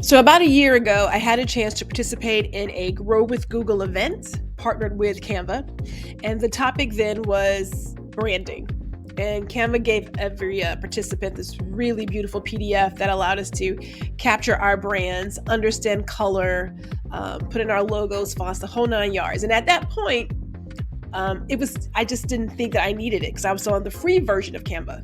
So about a year ago, I had a chance to participate in a Grow with Google event partnered with Canva. And the topic then was branding. And Canva gave every participant this really beautiful PDF that allowed us to capture our brands, understand color, put in our logos, fonts, the whole 9 yards. And at that point, I just didn't think that I needed it because I was on the free version of Canva.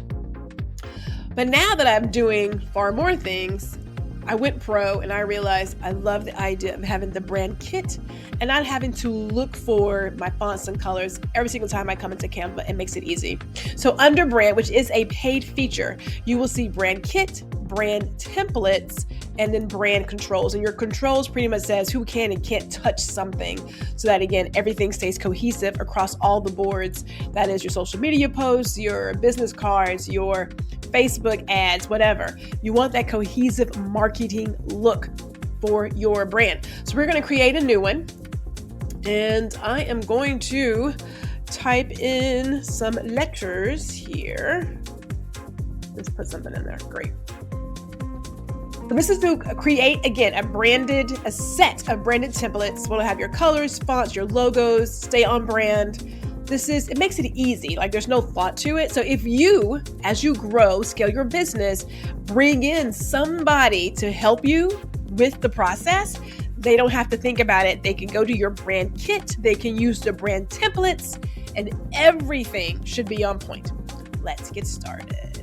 But now that I'm doing far more things, I went pro and I realized I love the idea of having the brand kit and not having to look for my fonts and colors every single time I come into Canva. It makes it easy. So under brand, which is a paid feature, you will see brand kit, brand templates, and then brand controls. And your controls pretty much says who can and can't touch something so that, again, everything stays cohesive across all the boards. That is your social media posts, your business cards, your Facebook ads, whatever. You want that cohesive marketing look for your brand. So we're going to create a new one. And I am going to type in some letters here. Let's put something in there. Great. So this is to create, again, a set of branded templates. We'll have your colors, fonts, your logos, stay on brand. It makes it easy. Like there's no thought to it. So if you, as you grow, scale your business, bring in somebody to help you with the process, they don't have to think about it. They can go to your brand kit. They can use the brand templates and everything should be on point. Let's get started.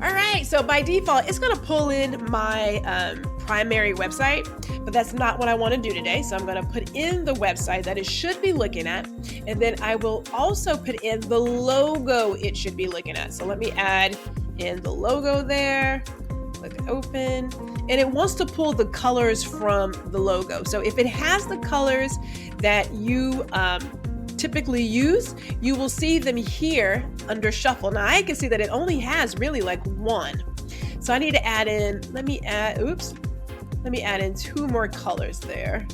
All right, so by default, it's gonna pull in my primary website, but that's not what I wanna do today. So I'm gonna put in the website that it should be looking at, and then I will also put in the logo it should be looking at. So let me add in the logo there, click open, and it wants to pull the colors from the logo. So if it has the colors that you typically use, you will see them here under shuffle. Now I can see that it only has really like one. So I need to add in, let me add in 2 more colors there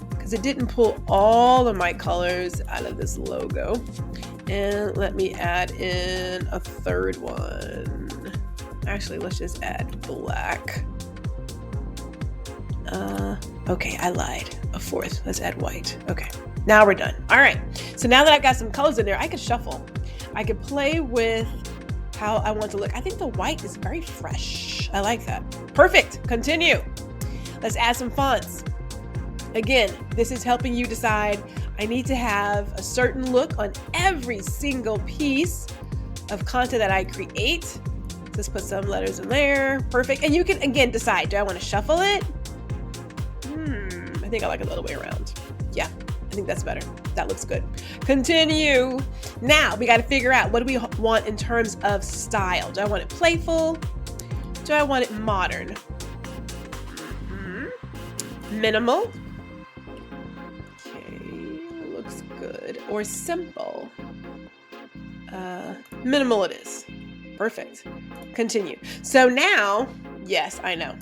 because it didn't pull all of my colors out of this logo. And let me add in a 3rd one. Actually, let's just add black. Okay, I lied. A 4th, let's add white. Okay. Now we're done. All right. So now that I've got some colors in there, I can shuffle. I can play with how I want to look. I think the white is very fresh. I like that. Perfect. Continue. Let's add some fonts. Again, this is helping you decide I need to have a certain look on every single piece of content that I create. Let's put some letters in there. Perfect. And you can, again, decide, do I want to shuffle it? I think I like it the other way around. Yeah. I think that's better. That looks good. Continue. Now we got to figure out, what do we want in terms of style? Do I want it playful? Do I want it modern? Minimal. Okay, looks good. Or simple. Minimal it is. Perfect. Continue. So now, yes, I know.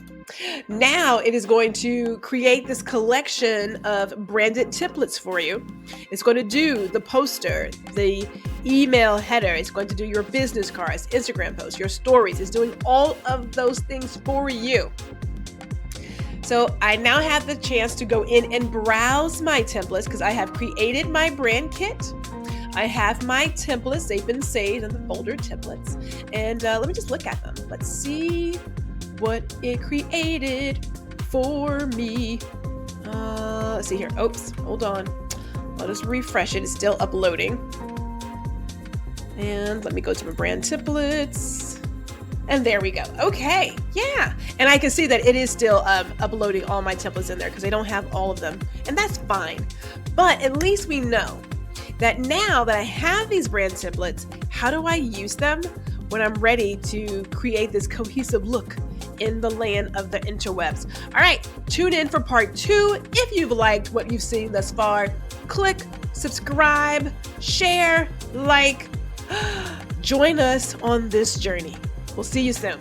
Now it is going to create this collection of branded templates for you. It's going to do the poster, the email header. It's going to do your business cards, Instagram posts, your stories. It's doing all of those things for you. So I now have the chance to go in and browse my templates because I have created my brand kit. I have my templates. They've been saved in the folder templates. And let me just look at them. Let's see what it created for me. Let's see here. Oops, hold on. I'll just refresh it. It's still uploading. And let me go to my brand templates. And there we go. Okay, yeah. And I can see that it is still uploading all my templates in there because they don't have all of them. And that's fine. But at least we know that now that I have these brand templates, how do I use them when I'm ready to create this cohesive look in the land of the interwebs? All right, tune in for part 2. If you've liked what you've seen thus far, click subscribe, share, like, join us on this journey. We'll see you soon.